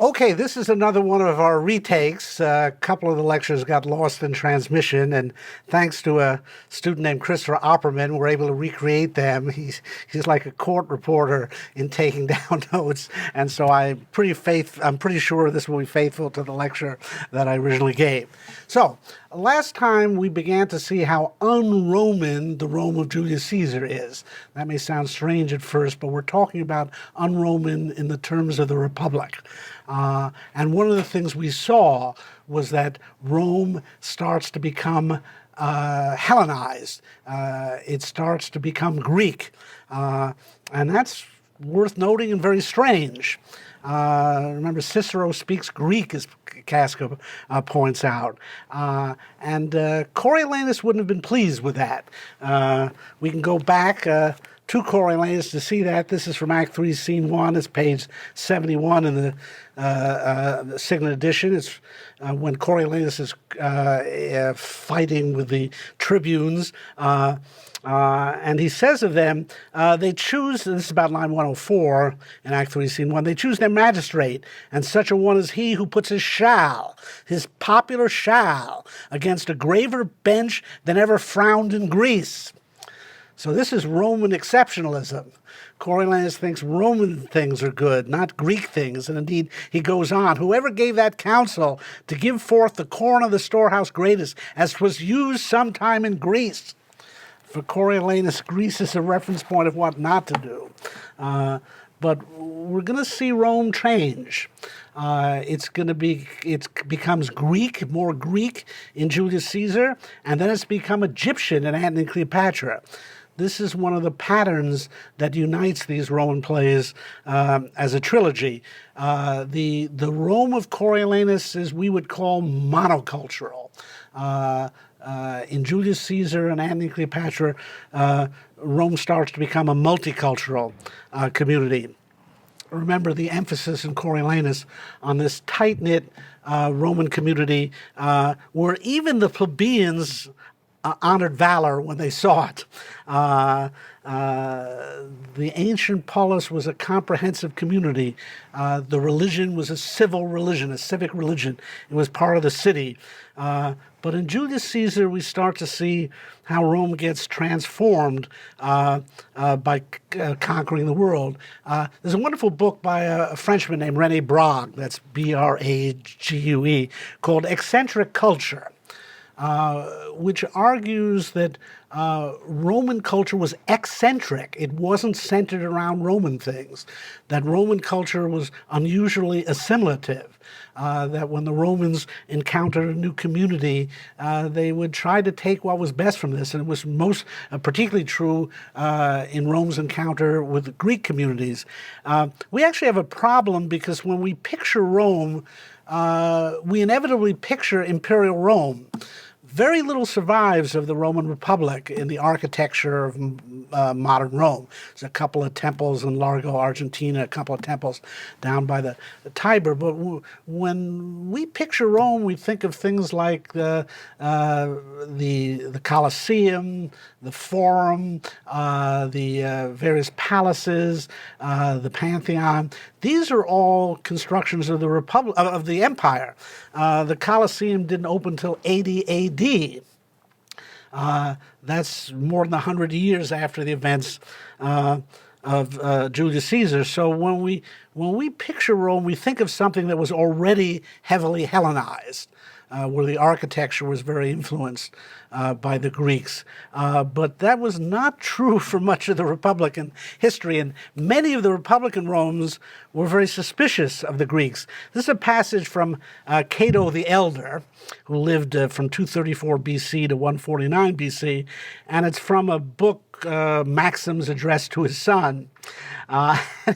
Okay, this is another one of our retakes. A couple of the lectures got lost in transmission, and thanks to a student named Christopher Opperman, we're able to recreate them. He's like a court reporter in taking down notes, and so I'm pretty sure this will be faithful to the lecture that I originally gave. So, last time we began to see how un-Roman the Rome of Julius Caesar is. That may sound strange at first, but we're talking about un-Roman in the terms of the Republic. And one of the things we saw was that Rome starts to become Hellenized. It starts to become Greek. And that's worth noting and very strange. Remember, Cicero speaks Greek, as Casca points out. And Coriolanus wouldn't have been pleased with that. We can go back to Coriolanus to see that. This is from Act 3, Scene 1. It's page 71 in the Signet edition. It's when Coriolanus is fighting with the tribunes. And he says of them, they choose, this is about line 104 in Act 3, Scene 1, they choose their magistrate, and such a one as he who puts his shall, his popular shall, against a graver bench than ever frowned in Greece. So this is Roman exceptionalism. Coriolanus thinks Roman things are good, not Greek things. And indeed, he goes on, whoever gave that counsel to give forth the corn of the storehouse greatest, as 'twas used sometime in Greece. For Coriolanus, Greece is a reference point of what not to do. But we're going to see Rome change. It becomes Greek, more Greek in Julius Caesar, and then it's become Egyptian in Antony and Cleopatra. This is one of the patterns that unites these Roman plays as a trilogy. The Rome of Coriolanus is, we would call, monocultural. In Julius Caesar and Antony and Cleopatra, Rome starts to become a multicultural community. Remember the emphasis in Coriolanus on this tight-knit Roman community where even the plebeians honored valor when they saw it. The ancient polis was a comprehensive community. The religion was a civil religion, a civic religion. It was part of the city. But in Julius Caesar, we start to see how Rome gets transformed by conquering the world. There's a wonderful book by a Frenchman named René Brague, that's B-R-A-G-U-E, called Eccentric Culture. Which argues that Roman culture was eccentric. It wasn't centered around Roman things. That Roman culture was unusually assimilative. That when the Romans encountered a new community, they would try to take what was best from this. And it was most particularly true in Rome's encounter with the Greek communities. We actually have a problem because when we picture Rome, we inevitably picture imperial Rome. Very little survives of the Roman Republic in the architecture of modern Rome. There's a couple of temples in Largo, Argentina, a couple of temples down by the Tiber. But when we picture Rome, we think of things like the Colosseum, the Forum, the various palaces, the Pantheon. These are all constructions of the Republic, of the Empire. The Colosseum didn't open until 80 A.D. That's more than 100 years after the events of Julius Caesar. So when we picture Rome, we think of something that was already heavily Hellenized, where the architecture was very influenced by the Greeks. But that was not true for much of the Republican history, and many of the Republican Romes were very suspicious of the Greeks. This is a passage from Cato the Elder, who lived from 234 BC to 149 BC, and it's from a book, Maxims addressed to his son.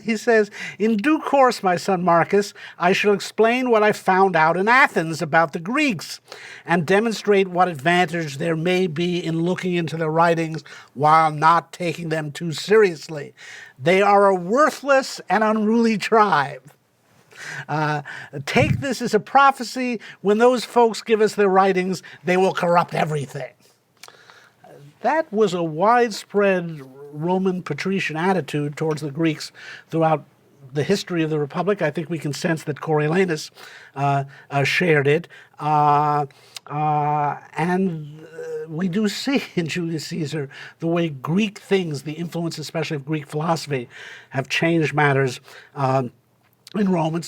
He says, in due course, my son Marcus, I shall explain what I found out in Athens about the Greeks and demonstrate what advantage there may be in looking into their writings while not taking them too seriously. They are a worthless and unruly tribe. Take this as a prophecy. When those folks give us their writings, they will corrupt everything. That was a widespread Roman patrician attitude towards the Greeks throughout the history of the Republic. I think we can sense that Coriolanus shared it. And we do see in Julius Caesar the way Greek things, the influence especially of Greek philosophy, have changed matters. In Rome, we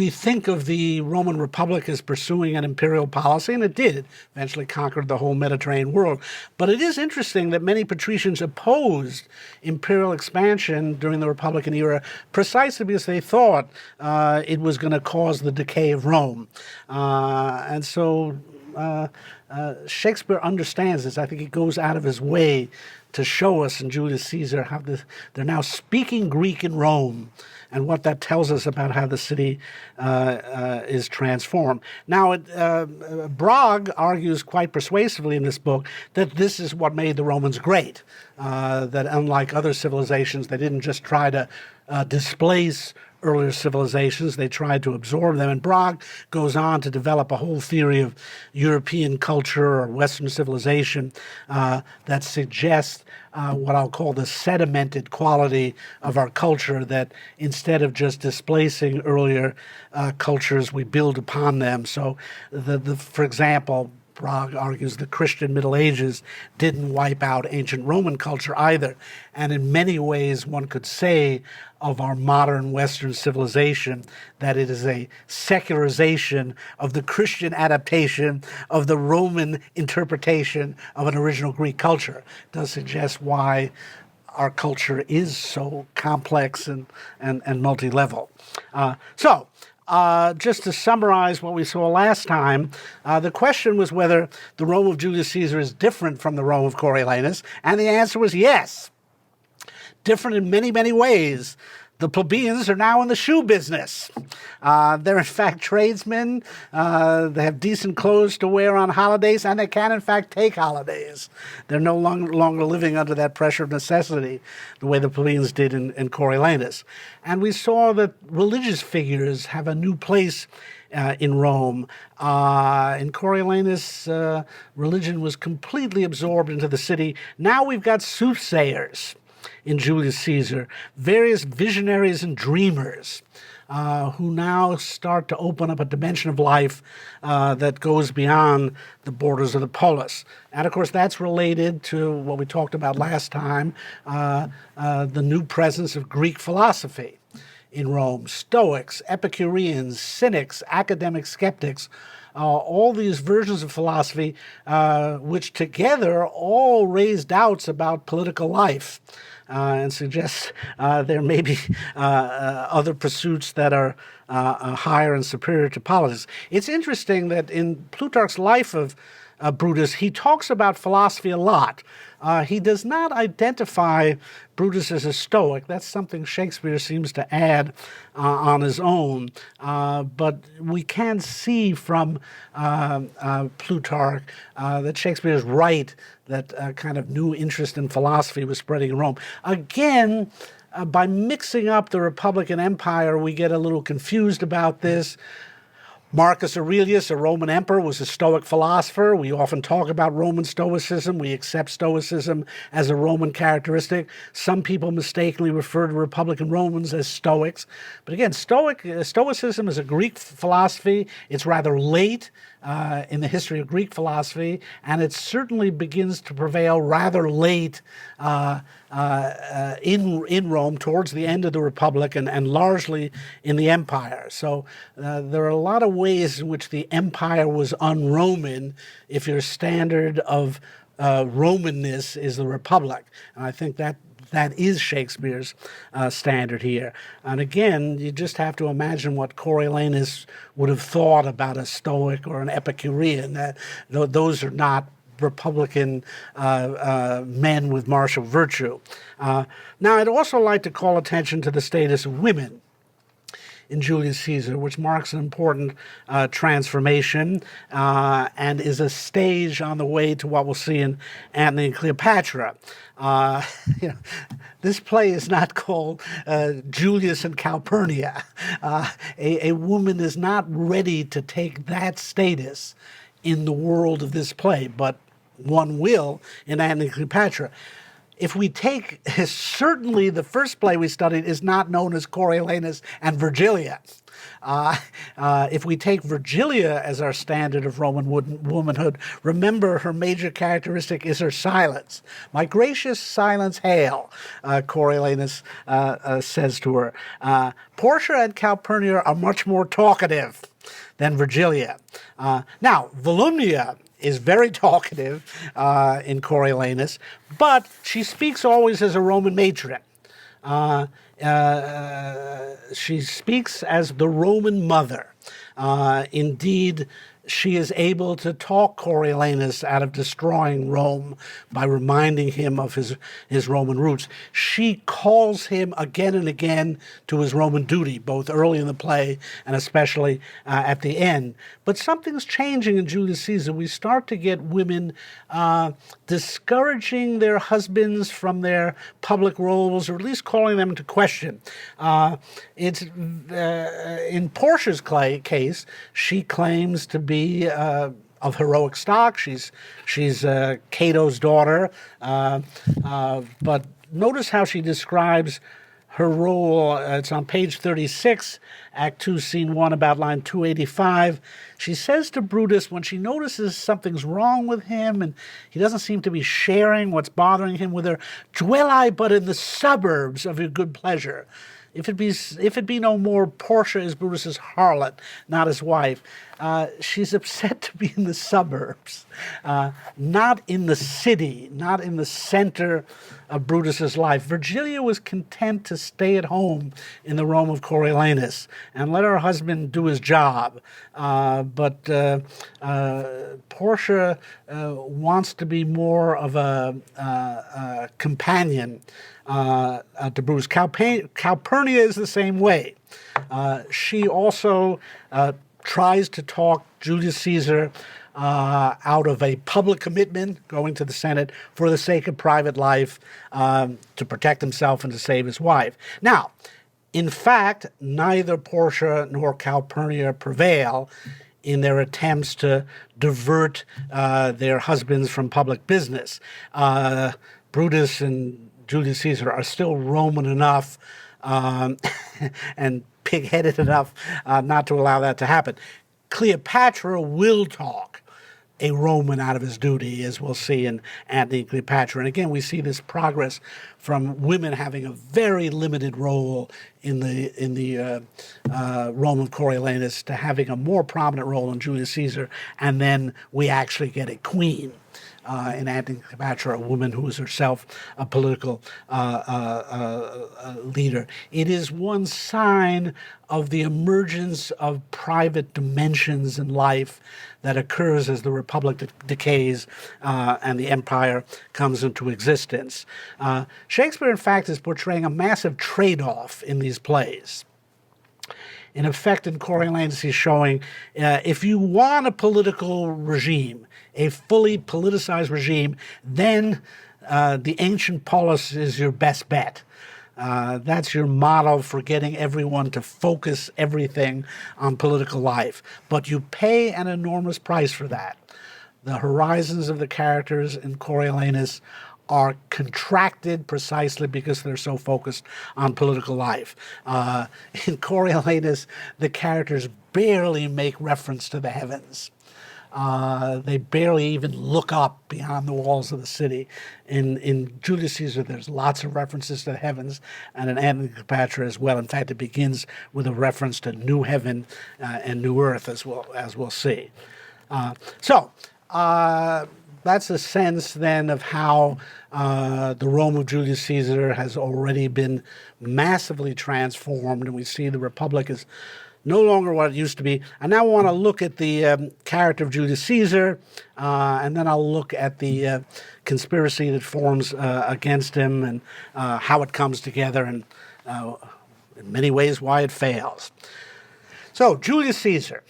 think of the Roman Republic as pursuing an imperial policy, and it did. It eventually conquered the whole Mediterranean world. But it is interesting that many patricians opposed imperial expansion during the Republican era precisely because they thought it was going to cause the decay of Rome. And so Shakespeare understands this. I think he goes out of his way to show us in Julius Caesar how they're now speaking Greek in Rome, and what that tells us about how the city is transformed. Now, Bragg argues quite persuasively in this book that this is what made the Romans great, that unlike other civilizations, they didn't just try to displace earlier civilizations, they tried to absorb them. And Bragg goes on to develop a whole theory of European culture or Western civilization that suggests what I'll call the sedimented quality of our culture, that instead of just displacing earlier cultures, we build upon them. So, for example, Bragg argues the Christian Middle Ages didn't wipe out ancient Roman culture either. And in many ways, one could say of our modern Western civilization that it is a secularization of the Christian adaptation of the Roman interpretation of an original Greek culture. It does suggest why our culture is so complex and multi-level. Just to summarize what we saw last time, the question was whether the Rome of Julius Caesar is different from the Rome of Coriolanus, and the answer was yes. Different in many, many ways. The plebeians are now in the shoe business. They're in fact tradesmen. They have decent clothes to wear on holidays, and they can in fact take holidays. They're no longer living under that pressure of necessity the way the plebeians did in Coriolanus. And we saw that religious figures have a new place in Rome. In Coriolanus, religion was completely absorbed into the city. Now we've got soothsayers in Julius Caesar, various visionaries and dreamers who now start to open up a dimension of life that goes beyond the borders of the polis. And of course, that's related to what we talked about last time, the new presence of Greek philosophy in Rome. Stoics, Epicureans, Cynics, academic skeptics, all these versions of philosophy, which together all raise doubts about political life. And suggests there may be other pursuits that are higher and superior to politics. It's interesting that in Plutarch's life of Brutus, he talks about philosophy a lot. He does not identify Brutus as a Stoic. That's something Shakespeare seems to add on his own. But we can see from Plutarch that Shakespeare is right, that kind of new interest in philosophy was spreading in Rome. Again, by mixing up the Republic and Empire, we get a little confused about this. Marcus Aurelius, a Roman emperor, was a Stoic philosopher. We often talk about Roman Stoicism. We accept Stoicism as a Roman characteristic. Some people mistakenly refer to Republican Romans as Stoics. But again, Stoicism is a Greek philosophy. It's rather late in the history of Greek philosophy, and it certainly begins to prevail rather late in Rome towards the end of the Republic and largely in the Empire. So there are a lot of ways in which the Empire was un-Roman if your standard of Romanness is the Republic. And I think that is Shakespeare's standard here. And again, you just have to imagine what Coriolanus would have thought about a Stoic or an Epicurean. Those are not Republican men with martial virtue. Now, I'd also like to call attention to the status of women in Julius Caesar, which marks an important transformation and is a stage on the way to what we'll see in Antony and Cleopatra. This play is not called Julius and Calpurnia. A woman is not ready to take that status in the world of this play, but one will in Antony and Cleopatra. if we take, certainly the first play we studied is not known as Coriolanus and Virgilia. If we take Virgilia as our standard of Roman womanhood, remember her major characteristic is her silence. "My gracious silence hail," Coriolanus says to her. Portia and Calpurnia are much more talkative than Virgilia. Now, Volumnia is very talkative in Coriolanus, but she speaks always as a Roman matron. She speaks as the Roman mother. Indeed, she is able to talk Coriolanus out of destroying Rome by reminding him of his Roman roots. She calls him again and again to his Roman duty, both early in the play and especially at the end. But something's changing in Julius Caesar. We start to get women discouraging their husbands from their public roles, or at least calling them into question. In Portia's case, she claims to be of heroic stock. She's Cato's daughter, but notice how she describes her role. It's on page 36, Act 2, Scene 1, about line 285. She says to Brutus, when she notices something's wrong with him and he doesn't seem to be sharing what's bothering him with her, "Dwell I but in the suburbs of your good pleasure. If it be no more, Portia is Brutus's harlot, not his wife." She's upset to be in the suburbs, not in the city, not in the center of Brutus's life. Virgilia was content to stay at home in the Rome of Coriolanus and let her husband do his job. But Portia wants to be more of a companion to Brutus. Calpurnia is the same way. She also tries to talk Julius Caesar out of a public commitment, going to the Senate, for the sake of private life, to protect himself and to save his wife. Now, in fact, neither Portia nor Calpurnia prevail in their attempts to divert their husbands from public business. Brutus and Julius Caesar are still Roman enough and pig-headed enough not to allow that to happen. Cleopatra will talk a Roman out of his duty, as we'll see in Antony and Cleopatra. And again, we see this progress from women having a very limited role in the Rome of Coriolanus to having a more prominent role in Julius Caesar, and then we actually get a queen. In Antony and Cleopatra, a woman who is herself a political leader. It is one sign of the emergence of private dimensions in life that occurs as the Republic decays and the empire comes into existence. Shakespeare, in fact, is portraying a massive trade-off in these plays. In effect, in Coriolanus, he's showing if you want a political regime, a fully politicized regime, then the ancient polis is your best bet. That's your model for getting everyone to focus everything on political life. But you pay an enormous price for that. The horizons of the characters in Coriolanus are contracted precisely because they're so focused on political life. In Coriolanus, the characters barely make reference to the heavens. They barely even look up beyond the walls of the city. In Julius Caesar, there's lots of references to the heavens, and in Antony and Cleopatra as well. In fact, it begins with a reference to new heaven and new earth, as we'll see. That's a sense then of how the Rome of Julius Caesar has already been massively transformed, and we see the Republic is no longer what it used to be. I now want to look at the character of Julius Caesar, and then I'll look at the conspiracy that forms against him and how it comes together, and in many ways why it fails. So, Julius Caesar.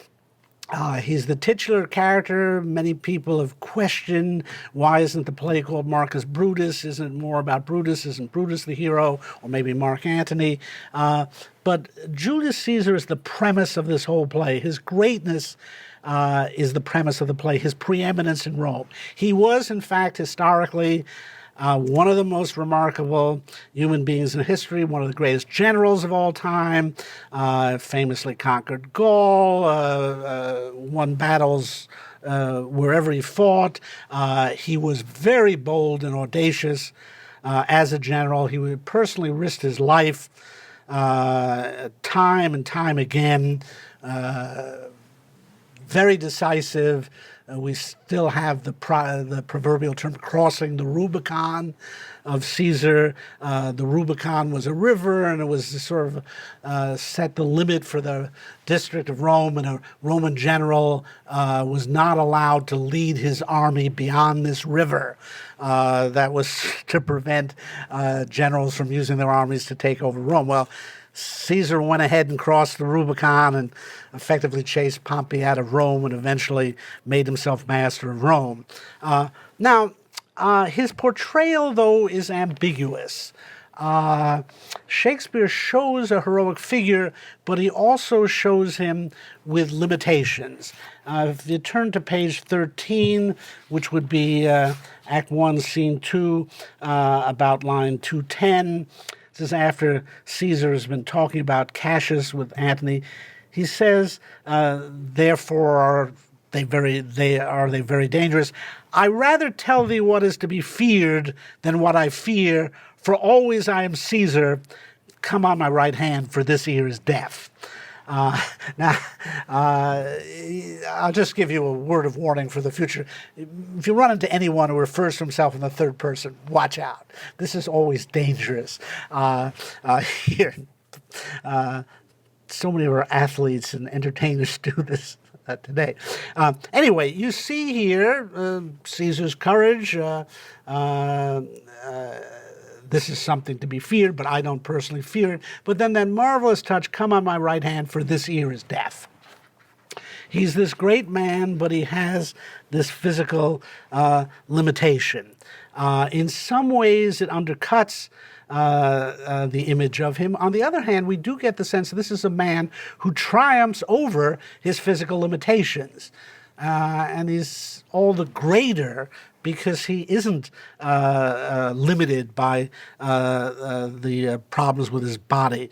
He's the titular character. Many people have questioned, why isn't the play called Marcus Brutus? Isn't it more about Brutus? Isn't Brutus the hero? Or maybe Mark Antony? But Julius Caesar is the premise of this whole play. His greatness is the premise of the play, his preeminence in Rome. He was, in fact, historically one of the most remarkable human beings in history, one of the greatest generals of all time, famously conquered Gaul, won battles wherever he fought. He was very bold and audacious as a general. He would personally risk his life time and time again. Very decisive. We still have the proverbial term crossing the Rubicon of Caesar. The Rubicon was a river, and it was sort of set the limit for the district of Rome, and a Roman general was not allowed to lead his army beyond this river. That was to prevent generals from using their armies to take over Rome. Well, Caesar went ahead and crossed the Rubicon and effectively chased Pompey out of Rome and eventually made himself master of Rome. Now, his portrayal, though, is ambiguous. Shakespeare shows a heroic figure, but he also shows him with limitations. If you turn to page 13, which would be Act 1, Scene 2, about line 210, this is after Caesar has been talking about Cassius with Antony. He says, therefore are they very dangerous. I rather tell thee what is to be feared than what I fear, for always I am Caesar. Come on my right hand, for this ear is deaf. Now, I'll just give you a word of warning for the future. If you run into anyone who refers to himself in the third person, watch out. This is always dangerous. Here, so many of our athletes and entertainers do this today. Anyway, you see here Caesar's courage. This is something to be feared, but I don't personally fear it. But then that marvelous touch, come on my right hand, for this ear is deaf. He's this great man, but he has this physical limitation. In some ways, it undercuts the image of him. On the other hand, we do get the sense that this is a man who triumphs over his physical limitations. And he's all the greater because he isn't limited by the problems with his body.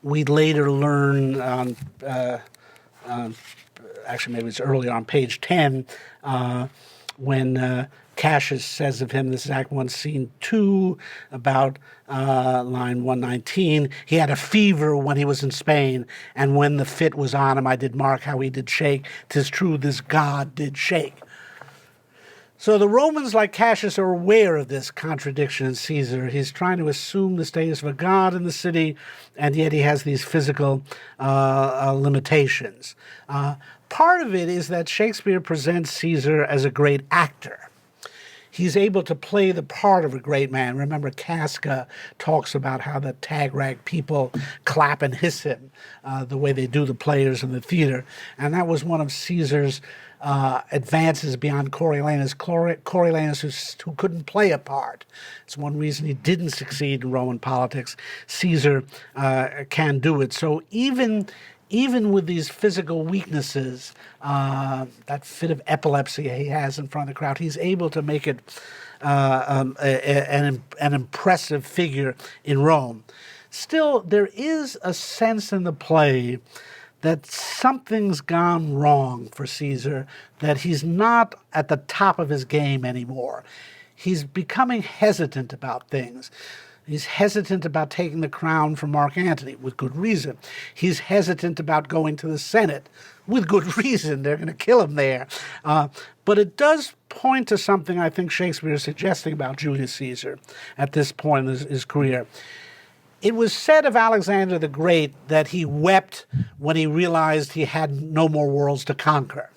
We later learn actually maybe it's earlier on page 10, when Cassius says of him, this is Act 1, Scene 2, about line 119, he had a fever when he was in Spain, and when the fit was on him, I did mark how he did shake. 'Tis true, this God did shake. So the Romans, like Cassius, are aware of this contradiction in Caesar. He's trying to assume the status of a god in the city, and yet he has these physical limitations. Part of it is that Shakespeare presents Caesar as a great actor. He's able to play the part of a great man. Remember, Casca talks about how the tag-rag people clap and hiss him, the way they do the players in the theater. And that was one of Caesar's advances beyond Coriolanus. Coriolanus, who couldn't play a part. It's one reason he didn't succeed in Roman politics. Caesar can do it. So even with these physical weaknesses, that fit of epilepsy he has in front of the crowd, he's able to make it an impressive figure in Rome. Still, there is a sense in the play that something's gone wrong for Caesar, that he's not at the top of his game anymore. He's becoming hesitant about things. He's hesitant about taking the crown from Mark Antony, with good reason. He's hesitant about going to the Senate, with good reason. They're going to kill him there. But it does point to something I think Shakespeare is suggesting about Julius Caesar at this point in his career. It was said of Alexander the Great that he wept when he realized he had no more worlds to conquer.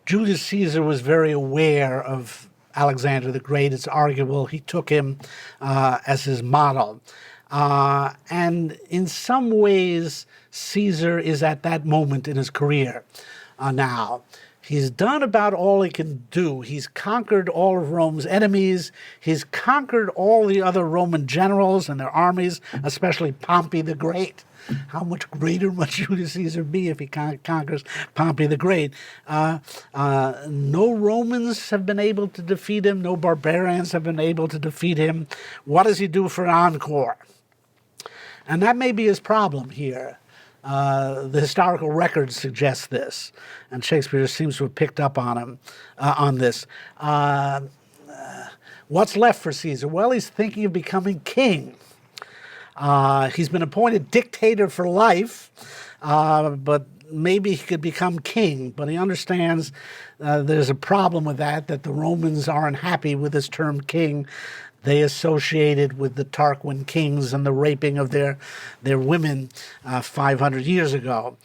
Julius Caesar was very aware of Alexander the Great. It's arguable he took him as his model. And in some ways, Caesar is at that moment in his career now. He's done about all he can do. He's conquered all of Rome's enemies. He's conquered all the other Roman generals and their armies, especially Pompey the Great. How much greater must Julius Caesar be if he conquers Pompey the Great? No Romans have been able to defeat him. No barbarians have been able to defeat him. What does he do for an encore? And that may be his problem here. The historical record suggests this, and Shakespeare seems to have picked up on him on this. What's left for Caesar? Well, he's thinking of becoming king. He's been appointed dictator for life, but maybe he could become king. But he understands there's a problem with that the Romans aren't happy with this term king. They associated with the Tarquin kings and the raping of their women 500 years ago.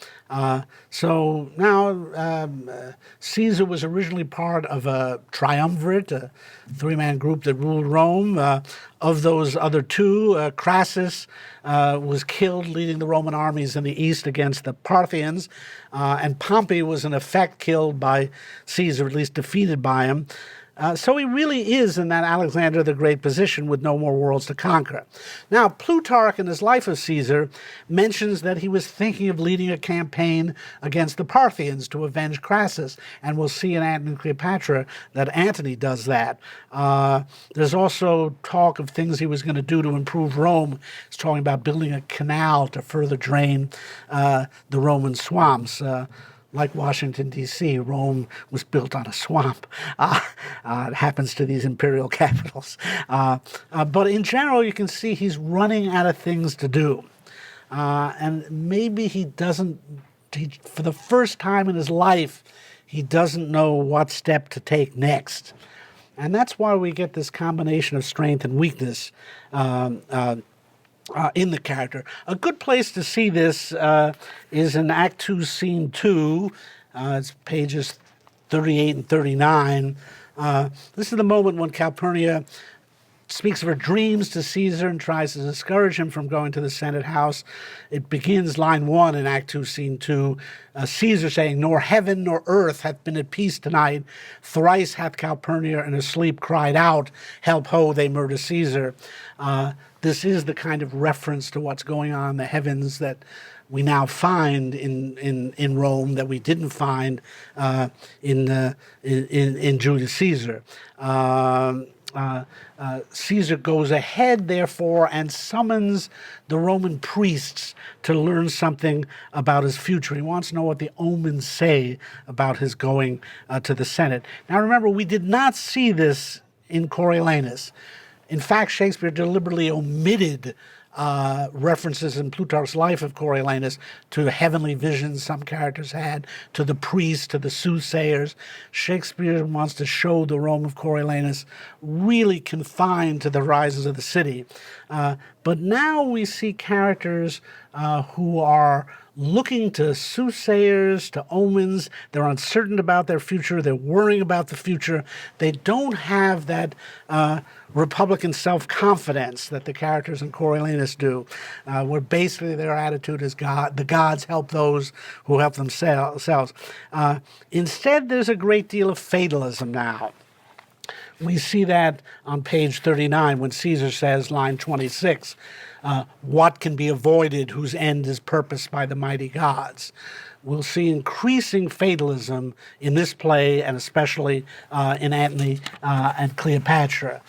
So now Caesar was originally part of a triumvirate, a three-man group that ruled Rome. Of those other two, Crassus was killed leading the Roman armies in the east against the Parthians, and Pompey was in effect killed by Caesar, at least defeated by him. So he really is in that Alexander the Great position with no more worlds to conquer. Now, Plutarch in his Life of Caesar mentions that he was thinking of leading a campaign against the Parthians to avenge Crassus, and we'll see in Antony and Cleopatra that Antony does that. There's also talk of things he was going to do to improve Rome. He's talking about building a canal to further drain the Roman swamps. Like Washington, D.C., Rome was built on a swamp. It happens to these imperial capitals. But in general, you can see he's running out of things to do. And maybe he doesn't, for the first time in his life, he doesn't know what step to take next. And that's why we get this combination of strength and weakness in the character. A good place to see this is in Act 2, Scene 2. It's pages 38 and 39. This is the moment when Calpurnia speaks of her dreams to Caesar and tries to discourage him from going to the Senate House. It begins line 1 in Act 2, Scene 2. Caesar saying, "Nor heaven nor earth hath been at peace tonight. Thrice hath Calpurnia in her sleep cried out, Help ho, they murder Caesar." This is the kind of reference to what's going on in the heavens that we now find in Rome that we didn't find in Julius Caesar. Caesar goes ahead, therefore, and summons the Roman priests to learn something about his future. He wants to know what the omens say about his going to the Senate. Now, remember, we did not see this in Coriolanus. In fact, Shakespeare deliberately omitted references in Plutarch's Life of Coriolanus to heavenly visions some characters had, to the priests, to the soothsayers. Shakespeare wants to show the Rome of Coriolanus really confined to the rises of the city. But now we see characters who are looking to soothsayers, to omens. They're uncertain about their future. They're worrying about the future. They don't have that Republican self-confidence that the characters in Coriolanus do, where basically their attitude is the gods help those who help themselves. Instead, there's a great deal of fatalism now. We see that on page 39 when Caesar says, line 26, what can be avoided whose end is purposed by the mighty gods? We'll see increasing fatalism in this play, and especially in Antony and Cleopatra.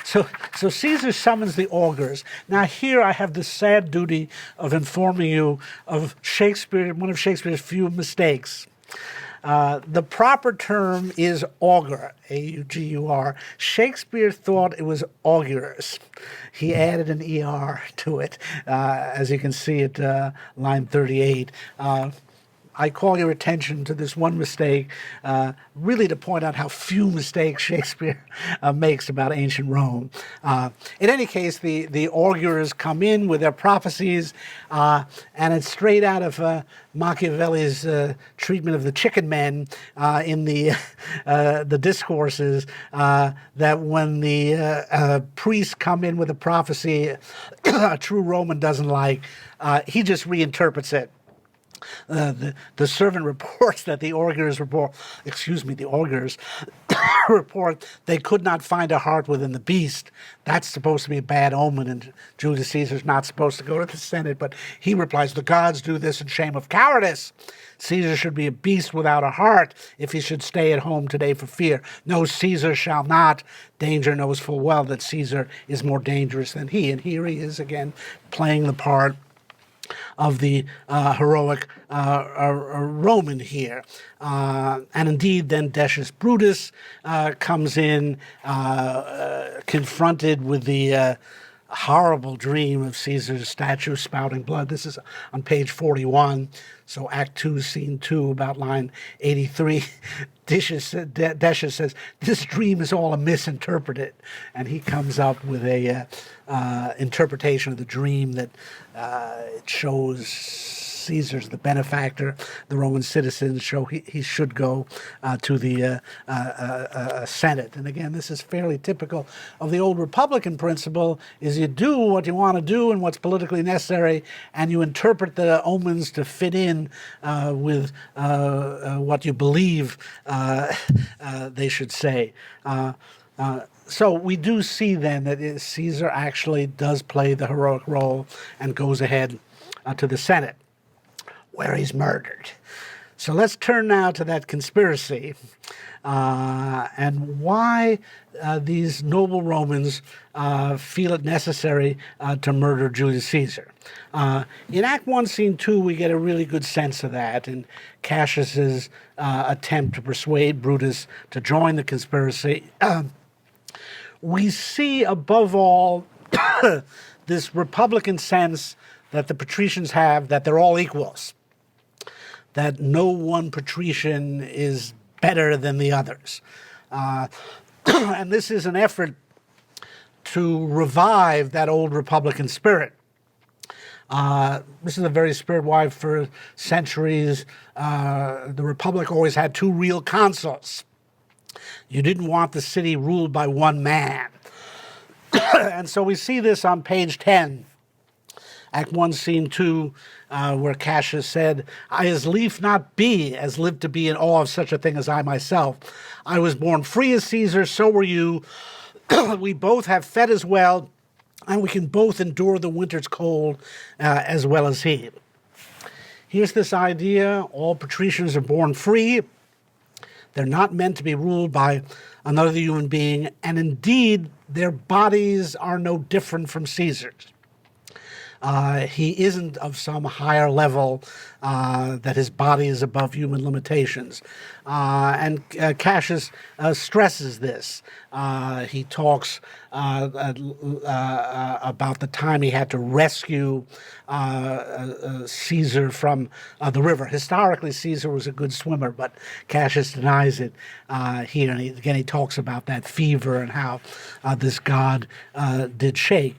So Caesar summons the augurs. Now here I have the sad duty of informing you of Shakespeare, one of Shakespeare's few mistakes. The proper term is augur, A-U-G-U-R. Shakespeare thought it was augurs. He added an E-R to it, as you can see at line 38. I call your attention to this one mistake, really to point out how few mistakes Shakespeare makes about ancient Rome. In any case, the augurs come in with their prophecies, and it's straight out of Machiavelli's treatment of the chicken men in the discourses, that when the priests come in with a prophecy a true Roman doesn't like, he just reinterprets it. The servant reports that the augurs report they could not find a heart within the beast. That's supposed to be a bad omen, and Julius Caesar's not supposed to go to the Senate, but he replies, the gods do this in shame of cowardice. Caesar should be a beast without a heart if he should stay at home today for fear. No, Caesar shall not. Danger knows full well that Caesar is more dangerous than he. And here he is again playing the part of the heroic Roman here. And indeed, then Cassius Brutus comes in, confronted with the horrible dream of Caesar's statue spouting blood. This is on page 41. So Act 2, Scene 2, about line 83. Decius says, this dream is all a misinterpreted. And he comes up with a interpretation of the dream that it shows Caesar's the benefactor. The Roman citizens show he should go to the Senate. And again, this is fairly typical of the old Republican principle, is you do what you want to do and what's politically necessary, and you interpret the omens to fit in with what you believe they should say. So we do see then that Caesar actually does play the heroic role and goes ahead to the Senate, where he's murdered. So let's turn now to that conspiracy and why these noble Romans feel it necessary to murder Julius Caesar. In Act 1, Scene 2, we get a really good sense of that in Cassius's attempt to persuade Brutus to join the conspiracy. We see, above all, this Republican sense that the patricians have, that they're all equals, that no one patrician is better than the others. And this is an effort to revive that old Republican spirit. This is a very spirit why for centuries the Republic always had two real consuls. You didn't want the city ruled by one man. And so we see this on page 10, Act 1, Scene 2, where Cassius said, I as lief not be as live to be in awe of such a thing as I myself. I was born free as Caesar, so were you. We both have fed as well, and we can both endure the winter's cold as well as he. Here's this idea, all patricians are born free. They're not meant to be ruled by another human being, and indeed, their bodies are no different from Caesar's. He isn't of some higher level, that his body is above human limitations. And Cassius stresses this. He talks about the time he had to rescue Caesar from the river. Historically, Caesar was a good swimmer, but Cassius denies it here. And he talks about that fever and how this god did shake.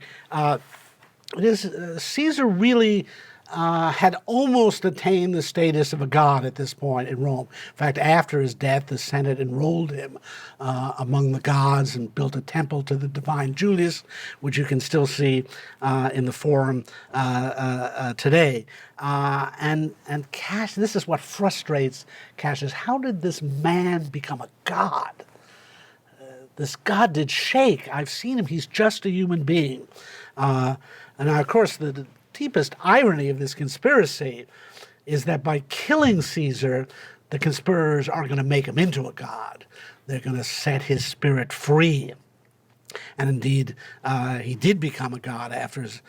Caesar really had almost attained the status of a god at this point in Rome. In fact, after his death, the Senate enrolled him among the gods and built a temple to the divine Julius, which you can still see in the Forum today. And Cassius, this is what frustrates Cassius. How did this man become a god? This god did shake. I've seen him. He's just a human being. And now, of course, the deepest irony of this conspiracy is that by killing Caesar, the conspirators are going to make him into a god. They're going to set his spirit free. And indeed, he did become a god after his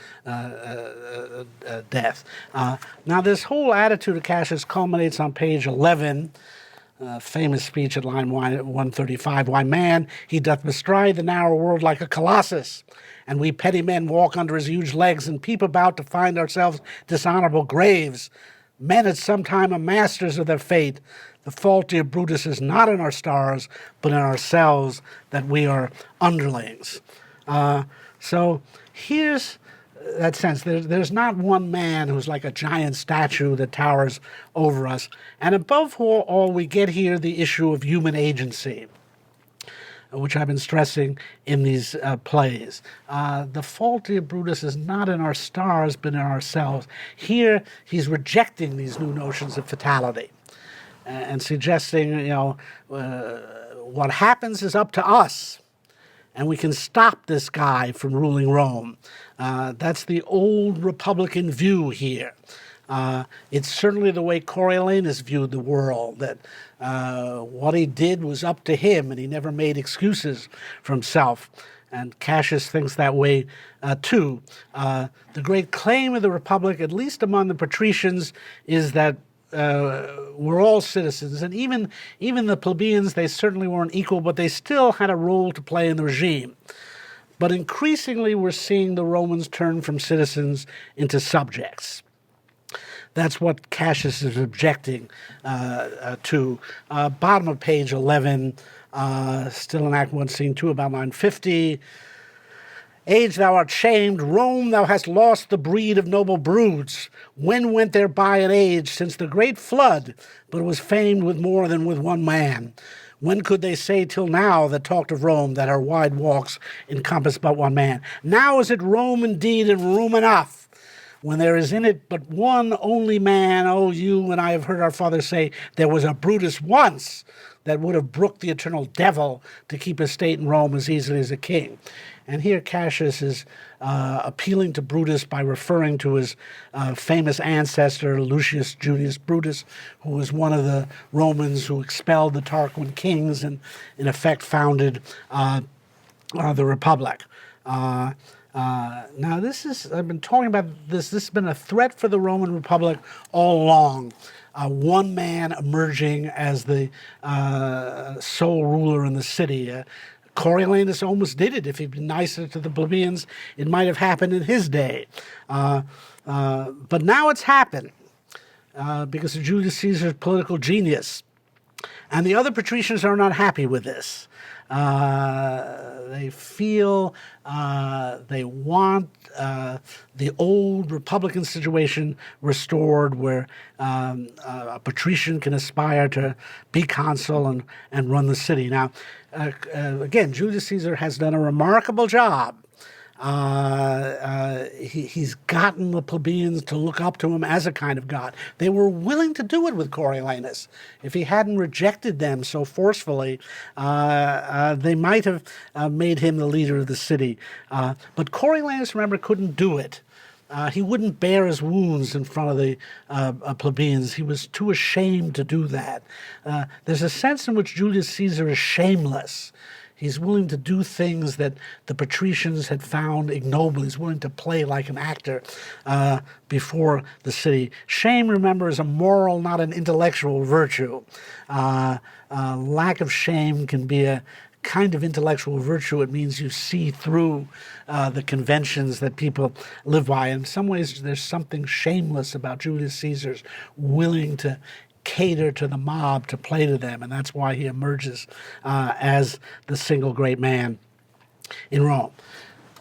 death. Now, this whole attitude of Cassius culminates on page 11, famous speech at line 135. Why, man, he doth bestride the narrow world like a colossus, and we petty men walk under his huge legs and peep about to find ourselves dishonorable graves. Men at some time are masters of their fate. The fault, dear Brutus, is not in our stars, but in ourselves, that we are underlings. So here's that sense. There's not one man who's like a giant statue that towers over us. And above all, we get here the issue of human agency. which I've been stressing in these plays. The fault of Brutus is not in our stars, but in ourselves. Here, he's rejecting these new notions of fatality and suggesting, what happens is up to us, and we can stop this guy from ruling Rome. That's the old Republican view here. It's certainly the way Coriolanus viewed the world, that what he did was up to him, and he never made excuses for himself. And Cassius thinks that way too. The great claim of the Republic, at least among the patricians, is that we're all citizens. And even the plebeians, they certainly weren't equal, but they still had a role to play in the regime. But increasingly, we're seeing the Romans turn from citizens into subjects. That's what Cassius is objecting to. Bottom of page 11, still in Act 1, Scene 2, about 950. Age, thou art shamed. Rome, thou hast lost the breed of noble broods. When went there by an age since the great flood, but was famed with more than with one man? When could they say till now that talked of Rome, that her wide walks encompass but one man? Now is it Rome indeed, and room enough, when there is in it but one only man. Oh, you and I have heard our father say, there was a Brutus once that would have brooked the eternal devil to keep his state in Rome as easily as a king. And here Cassius is appealing to Brutus by referring to his famous ancestor, Lucius Julius Brutus, who was one of the Romans who expelled the Tarquin kings and, in effect, founded the Republic. Now, I've been talking about this. This has been a threat for the Roman Republic all along. One man emerging as the sole ruler in the city. Coriolanus almost did it. If he'd been nicer to the plebeians, it might have happened in his day. But now it's happened because of Julius Caesar's political genius. And the other patricians are not happy with this. They feel they want the old Republican situation restored, where a patrician can aspire to be consul and run the city. Now, again, Julius Caesar has done a remarkable job. He's gotten the plebeians to look up to him as a kind of god. They were willing to do it with Coriolanus. If he hadn't rejected them so forcefully, they might have made him the leader of the city. But Coriolanus, remember, couldn't do it. He wouldn't bear his wounds in front of the plebeians. He was too ashamed to do that. There's a sense in which Julius Caesar is shameless. He's willing to do things that the patricians had found ignoble. He's willing to play like an actor before the city. Shame, remember, is a moral, not an intellectual virtue. Lack of shame can be a kind of intellectual virtue. It means you see through the conventions that people live by. In some ways, there's something shameless about Julius Caesar's willing to cater to the mob, to play to them, and that's why he emerges as the single great man in Rome.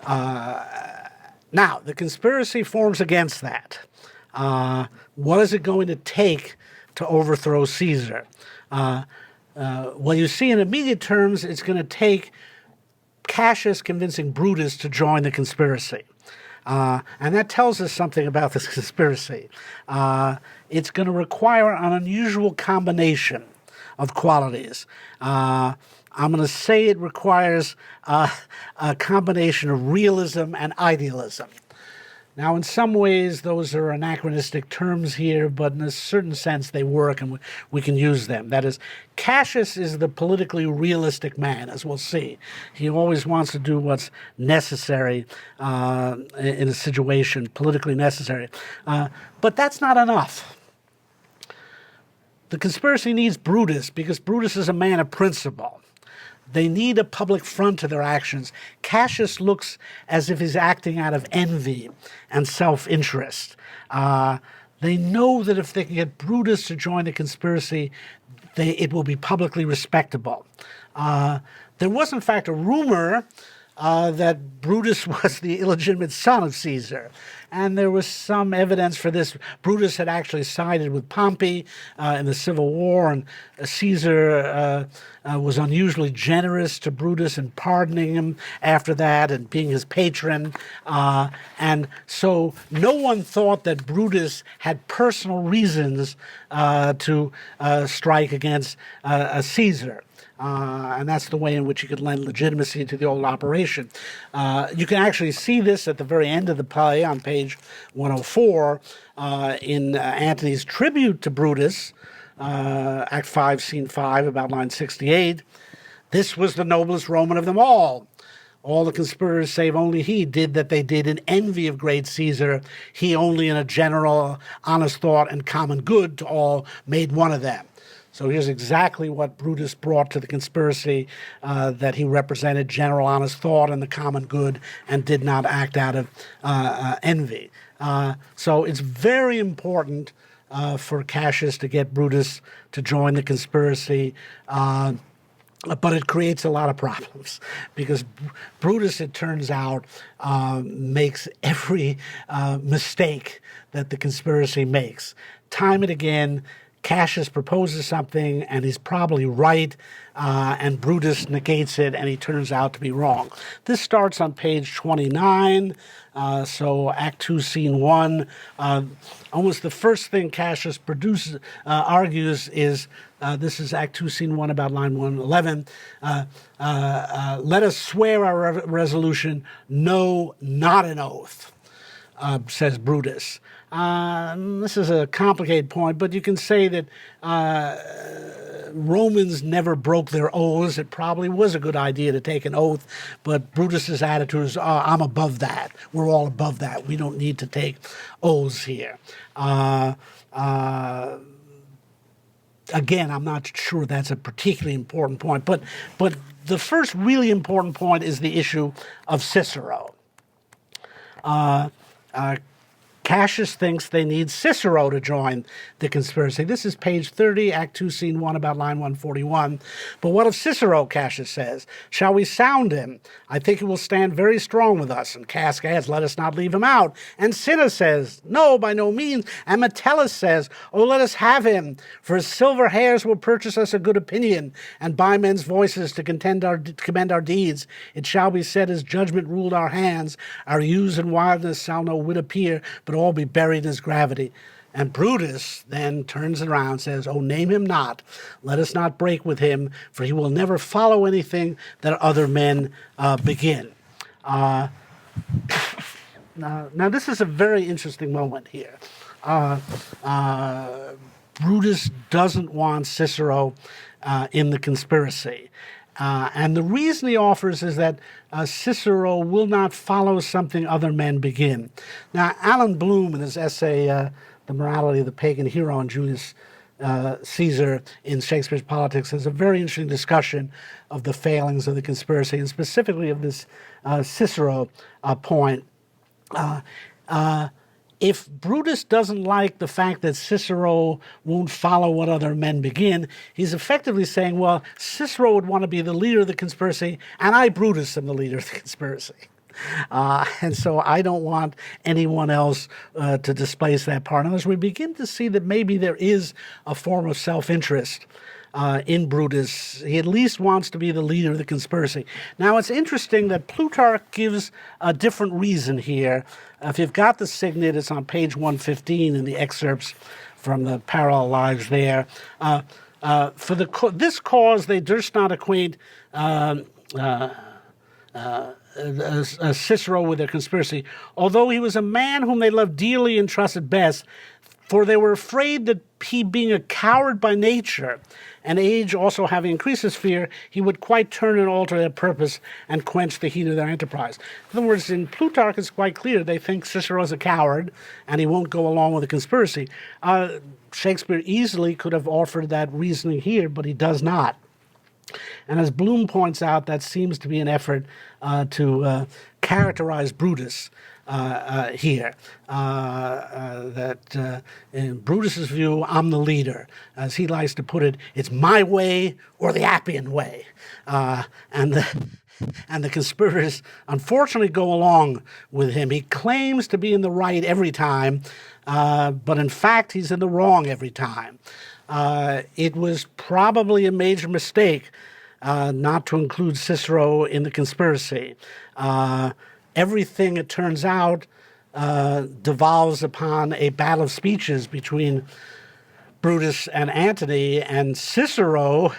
Now, the conspiracy forms against that. What is it going to take to overthrow Caesar? Well, you see, in immediate terms, it's going to take Cassius convincing Brutus to join the conspiracy. And that tells us something about this conspiracy. It's going to require an unusual combination of qualities. I'm going to say it requires a combination of realism and idealism. Now, in some ways, those are anachronistic terms here, but in a certain sense, they work, and we can use them. That is, Cassius is the politically realistic man, as we'll see. He always wants to do what's necessary in a situation, politically necessary. But that's not enough. The conspiracy needs Brutus, because Brutus is a man of principle. They need a public front to their actions. Cassius looks as if he's acting out of envy and self-interest. They know that if they can get Brutus to join the conspiracy, it will be publicly respectable. There was, in fact, a rumor that Brutus was the illegitimate son of Caesar. And there was some evidence for this. Brutus had actually sided with Pompey in the Civil War, and Caesar was unusually generous to Brutus in pardoning him after that and being his patron. And so no one thought that Brutus had personal reasons to strike against Caesar. And that's the way in which you could lend legitimacy to the old operation. You can actually see this at the very end of the play on page 104 in Antony's tribute to Brutus, Act 5, Scene 5, about line 68. This was the noblest Roman of them all. All the conspirators, save only he, did that they did in envy of great Caesar. He only in a general, honest thought and common good to all made one of them. So here's exactly what Brutus brought to the conspiracy, that he represented general honest thought and the common good and did not act out of envy. So it's very important for Cassius to get Brutus to join the conspiracy, but it creates a lot of problems because Brutus, it turns out, makes every mistake that the conspiracy makes. Time and again, Cassius proposes something, and he's probably right, and Brutus negates it, and he turns out to be wrong. This starts on page 29, so Act 2, Scene 1. Almost the first thing Cassius argues is, this is Act 2, Scene 1, about line 111, let us swear our resolution, no, not an oath, says Brutus. This is a complicated point, but you can say that Romans never broke their oaths. It probably was a good idea to take an oath, but Brutus's attitude is, I'm above that. We're all above that. We don't need to take oaths here. Again, I'm not sure that's a particularly important point, but the first really important point is the issue of Cicero. Cassius thinks they need Cicero to join the conspiracy. This is page 30, Act 2, Scene 1, about line 141. But what of Cicero, Cassius says? Shall we sound him? I think he will stand very strong with us. And Cass adds, let us not leave him out. And Cinna says, no, by no means. And Metellus says, oh, let us have him, for his silver hairs will purchase us a good opinion, and by men's voices to commend our deeds. It shall be said, his judgment ruled our hands. Our use and wildness shall no whit appear, but all be buried in his gravity. And Brutus then turns around and says, oh, name him not. Let us not break with him, for he will never follow anything that other men begin. Now, this is a very interesting moment here. Brutus doesn't want Cicero in the conspiracy. And the reason he offers is that Cicero will not follow something other men begin. Now, Alan Bloom, in his essay, The Morality of the Pagan Hero and Julius Caesar in Shakespeare's Politics, has a very interesting discussion of the failings of the conspiracy, and specifically of this Cicero point. If Brutus doesn't like the fact that Cicero won't follow what other men begin, he's effectively saying, well, Cicero would want to be the leader of the conspiracy, and I, Brutus, am the leader of the conspiracy. And so I don't want anyone else to displace that part. And as we begin to see that maybe there is a form of self-interest in Brutus, he at least wants to be the leader of the conspiracy. Now, it's interesting that Plutarch gives a different reason here. If you've got the signet, it's on page 115 in the excerpts from the parallel lives there. For this cause, they durst not acquaint Cicero with their conspiracy, although he was a man whom they loved dearly and trusted best, for they were afraid that he, being a coward by nature, and age also having increased his fear, he would quite turn and alter their purpose and quench the heat of their enterprise. In other words, in Plutarch, it's quite clear they think Cicero is a coward and he won't go along with the conspiracy. Shakespeare easily could have offered that reasoning here, but he does not. And as Bloom points out, that seems to be an effort to characterize Brutus here. That in Brutus's view, I'm the leader. As he likes to put it, it's my way or the Appian way. And And the conspirators unfortunately go along with him. He claims to be in the right every time, but in fact he's in the wrong every time. It was probably a major mistake not to include Cicero in the conspiracy. Everything, it turns out, devolves upon a battle of speeches between Brutus and Antony, and Cicero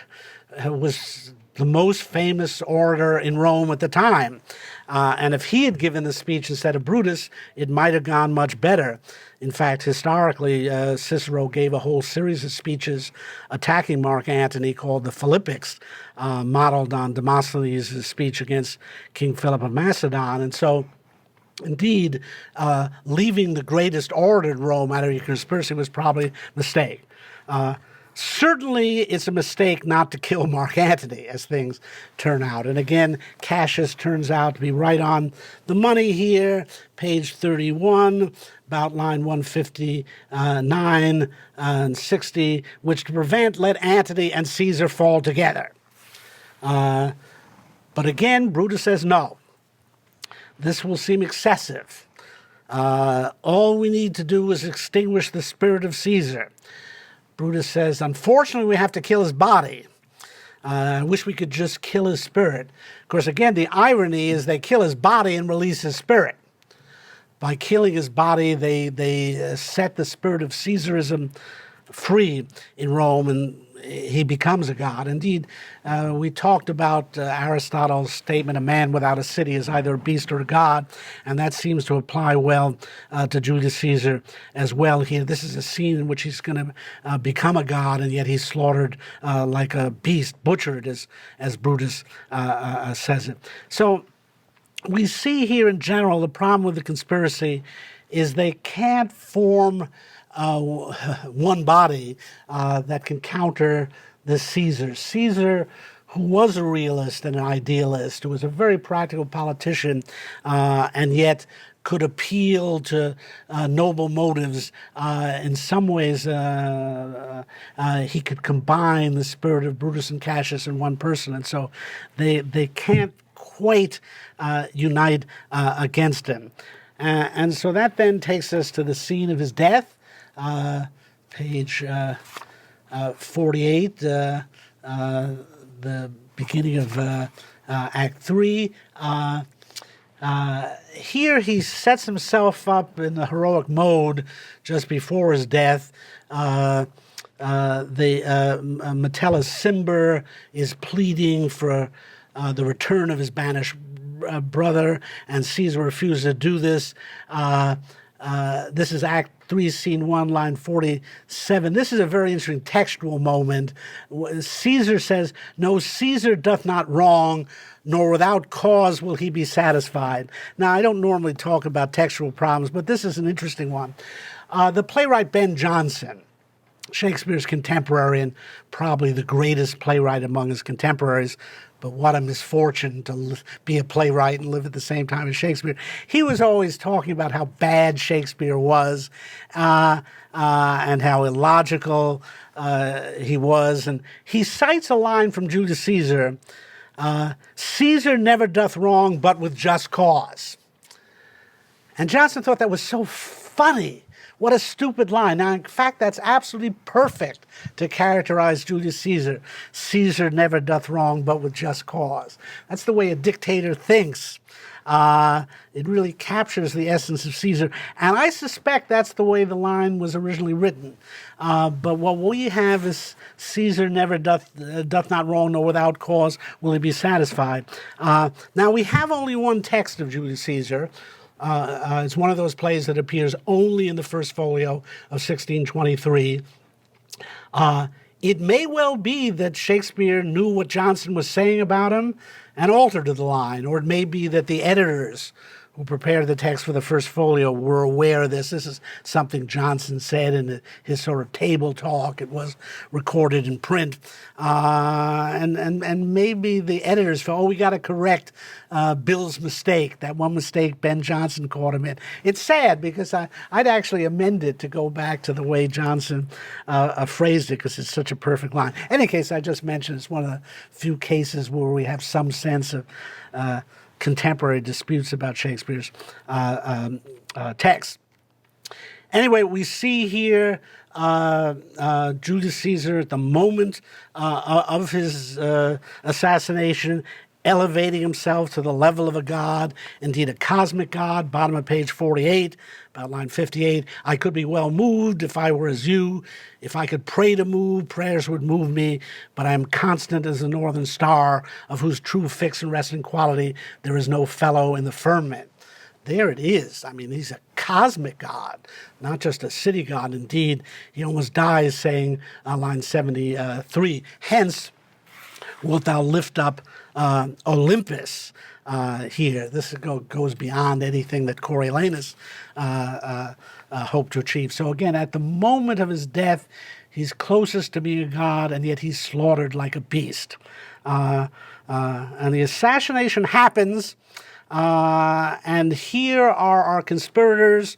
was the most famous orator in Rome at the time. And if he had given the speech instead of Brutus, it might have gone much better. In fact, historically, Cicero gave a whole series of speeches attacking Mark Antony called the Philippics, modeled on Demosthenes' speech against King Philip of Macedon. And so, indeed, leaving the greatest orator in Rome out of your conspiracy was probably a mistake. Certainly, it's a mistake not to kill Mark Antony, as things turn out. And again, Cassius turns out to be right on the money here, page 31, about line 159 and 60, which to prevent, let Antony and Caesar fall together. But again, Brutus says no. This will seem excessive. All we need to do is extinguish the spirit of Caesar. Brutus says, unfortunately, we have to kill his body. I wish we could just kill his spirit. Of course, again, the irony is they kill his body and release his spirit. By killing his body, they set the spirit of Caesarism free in Rome, and he becomes a god. Indeed, we talked about Aristotle's statement, a man without a city is either a beast or a god, and that seems to apply well to Julius Caesar as well here. This is a scene in which he's going to become a god, and yet he's slaughtered like a beast, butchered, as Brutus says it. So we see here in general the problem with the conspiracy is they can't form one body that can counter the Caesar. Caesar, who was a realist and an idealist, who was a very practical politician, and yet could appeal to noble motives. In some ways, he could combine the spirit of Brutus and Cassius in one person, and so they can't quite unite against him. And so that then takes us to the scene of his death. Page 48, the beginning of Act 3. Here he sets himself up in the heroic mode just before his death. Metellus Cimber is pleading for the return of his banished brother, and Caesar refuses to do this. This is Act 3, Scene 1, line 47. This is a very interesting textual moment. Caesar says, no, Caesar doth not wrong, nor without cause will he be satisfied. Now, I don't normally talk about textual problems, but this is an interesting one. The playwright Ben Jonson, Shakespeare's contemporary and probably the greatest playwright among his contemporaries, but what a misfortune to be a playwright and live at the same time as Shakespeare. He was always talking about how bad Shakespeare was and how illogical he was. And he cites a line from Julius Caesar, Caesar never doth wrong but with just cause. And Jonson thought that was so funny. What a stupid line. Now, in fact, that's absolutely perfect to characterize Julius Caesar. Caesar never doth wrong but with just cause. That's the way a dictator thinks. It really captures the essence of Caesar. And I suspect that's the way the line was originally written. But what we have is Caesar never doth not wrong, nor without cause will he be satisfied. Now, we have only one text of Julius Caesar. It's one of those plays that appears only in the first folio of 1623. It may well be that Shakespeare knew what Jonson was saying about him and altered the line, or it may be that the editors who prepared the text for the first folio were aware of this. This is something Johnson said in his sort of table talk. It was recorded in print. And maybe the editors felt, we got to correct Bill's mistake, that one mistake Ben Jonson caught him in. It's sad because I'd actually amend it to go back to the way Johnson phrased it, because it's such a perfect line. In any case, I just mentioned it's one of the few cases where we have some sense of contemporary disputes about Shakespeare's text. Anyway, we see here Julius Caesar at the moment of his assassination, elevating himself to the level of a god, indeed a cosmic god. Bottom of page 48, about line 58. I could be well moved if I were as you. If I could pray to move, prayers would move me. But I am constant as the northern star, of whose true fixed and resting quality there is no fellow in the firmament. There it is. I mean, he's a cosmic god, not just a city god. Indeed, he almost dies saying, line 73, hence wilt thou lift up Olympus here. This goes beyond anything that Coriolanus hoped to achieve. So again, at the moment of his death, he's closest to being a god, and yet he's slaughtered like a beast. And the assassination happens, and here are our conspirators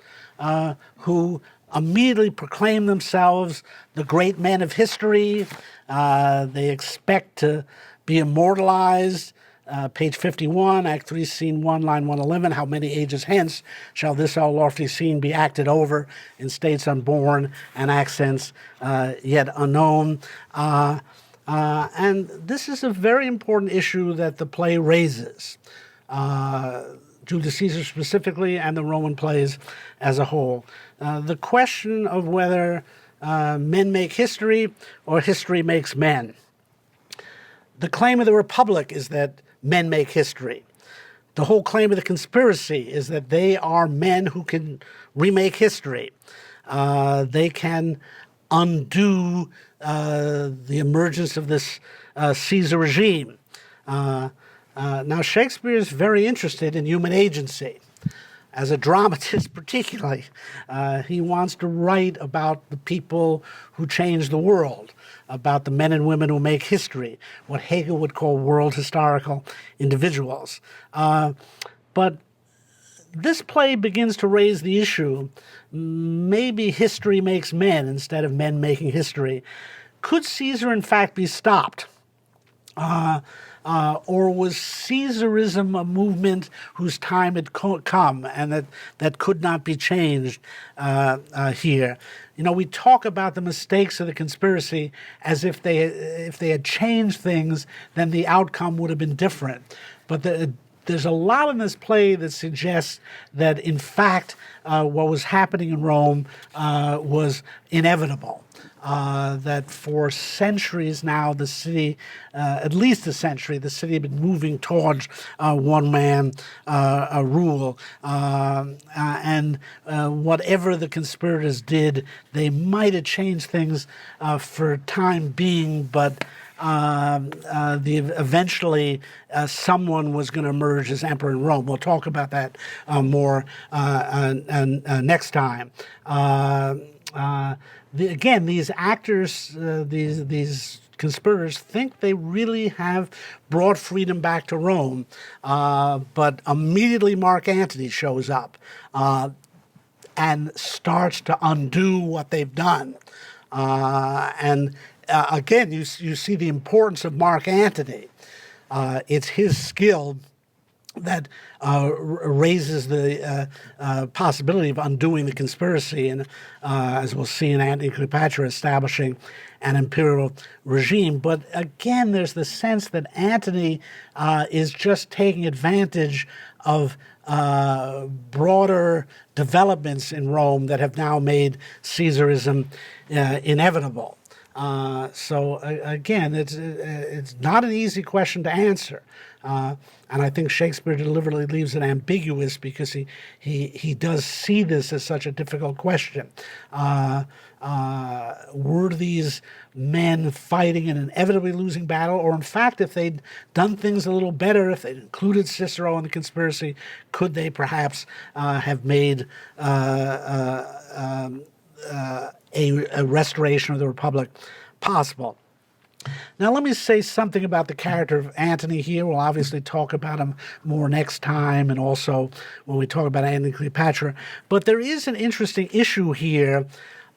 who immediately proclaim themselves the great men of history. They expect to be immortalized. Page 51, Act 3, Scene 1, line 111, how many ages hence shall this all lofty scene be acted over in states unborn and accents yet unknown. And this is a very important issue that the play raises. Julius Caesar specifically, and the Roman plays as a whole. The question of whether men make history or history makes men. The claim of the Republic is that men make history. The whole claim of the conspiracy is that they are men who can remake history. They can undo the emergence of this Caesar regime. Now, Shakespeare is very interested in human agency. As a dramatist particularly, he wants to write about the people who change the world, about the men and women who make history, what Hegel would call world historical individuals. But this play begins to raise the issue, maybe history makes men instead of men making history. Could Caesar in fact be stopped? Or was Caesarism a movement whose time had come and that could not be changed here? You know, we talk about the mistakes of the conspiracy as if they had changed things, then the outcome would have been different. But there's a lot in this play that suggests that, in fact, what was happening in Rome was inevitable. That for centuries now, the city, at least a century, the city had been moving towards one-man rule. And whatever the conspirators did, they might have changed things for time being, but eventually someone was going to emerge as emperor in Rome. We'll talk about that more next time. Again, these actors, these conspirators think they really have brought freedom back to Rome, but immediately Mark Antony shows up and starts to undo what they've done. Again, you see the importance of Mark Antony. It's his skill that raises the possibility of undoing the conspiracy, and as we'll see in Antony and Cleopatra, establishing an imperial regime. But again, there's the sense that Antony is just taking advantage of broader developments in Rome that have now made Caesarism inevitable. So again, it's not an easy question to answer. And I think Shakespeare deliberately leaves it ambiguous because he does see this as such a difficult question. Were these men fighting an inevitably losing battle, or in fact, if they'd done things a little better, if they'd included Cicero in the conspiracy, could they perhaps have made a restoration of the Republic possible? Now, let me say something about the character of Antony here. We'll obviously talk about him more next time, and also when we talk about Antony and Cleopatra. But there is an interesting issue here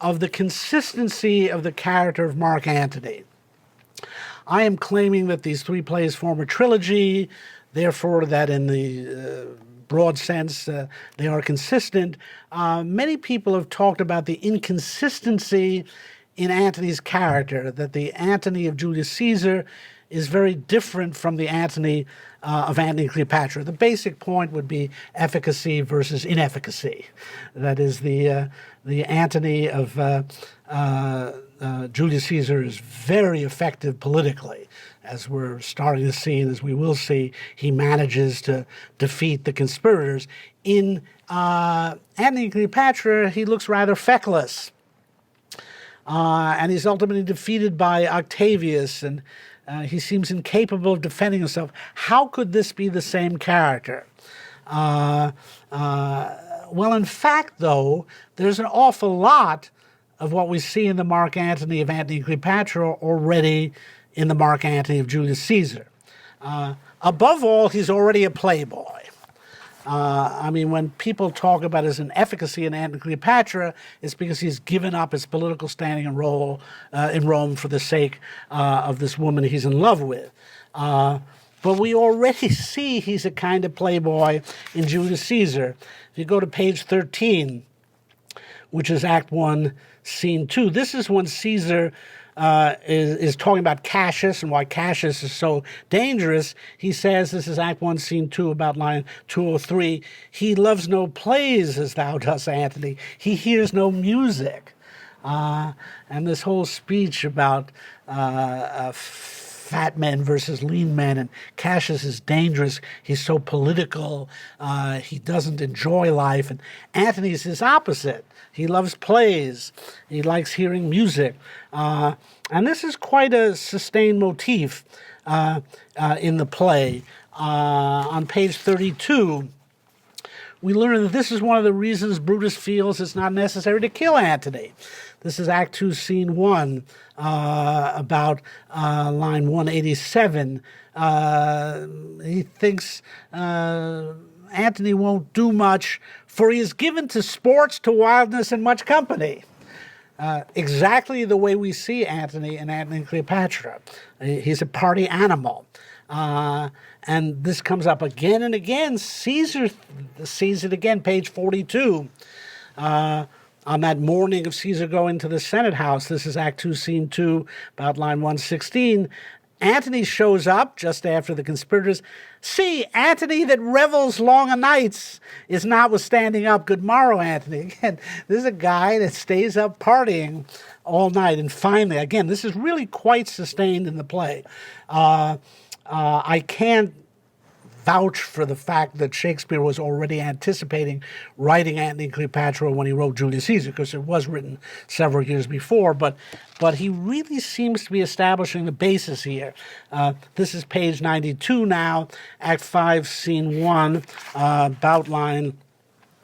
of the consistency of the character of Mark Antony. I am claiming that these three plays form a trilogy, therefore that in the broad sense they are consistent. Many people have talked about the inconsistency in Antony's character, that the Antony of Julius Caesar is very different from the Antony of Antony and Cleopatra. The basic point would be efficacy versus inefficacy. That is, the Antony of Julius Caesar is very effective politically. As we're starting to see, and as we will see, he manages to defeat the conspirators. In Antony and Cleopatra, he looks rather feckless. And he's ultimately defeated by Octavius, and he seems incapable of defending himself. How could this be the same character? Well, in fact, though, there's an awful lot of what we see in the Mark Antony of Antony and Cleopatra already in the Mark Antony of Julius Caesar. Above all, he's already a playboy. I mean, when people talk about his inefficacy in Antony and Cleopatra, it's because he's given up his political standing and role in Rome for the sake of this woman he's in love with. But we already see he's a kind of playboy in Julius Caesar. If you go to page 13, which is Act 1, Scene 2, this is when Caesar is talking about Cassius and why Cassius is so dangerous. He says, this is Act 1, Scene 2, about line 203, he loves no plays as thou dost, Antony. He hears no music. And this whole speech about fat men versus lean men, and Cassius is dangerous. He's so political. He doesn't enjoy life. And Antony's his opposite. He loves plays. He likes hearing music. And this is quite a sustained motif in the play. On page 32, we learn that this is one of the reasons Brutus feels it's not necessary to kill Antony. This is Act 2, Scene 1, about line 187. He thinks Antony won't do much, for he is given to sports, to wildness, and much company. Exactly the way we see Antony in Antony and Cleopatra. He's a party animal. And this comes up again and again. Caesar sees it again, page 42. On that morning of Caesar going to the Senate House, this is Act 2, Scene 2, about line 116, Antony shows up just after the conspirators. See, Antony that revels long o' nights is notwithstanding up. Good morrow, Antony. Again, this is a guy that stays up partying all night. And finally, again, this is really quite sustained in the play. I can't vouch for the fact that Shakespeare was already anticipating writing Antony and Cleopatra when he wrote Julius Caesar, because it was written several years before, but he really seems to be establishing the basis here. This is page 92 now, Act 5, Scene 1, about line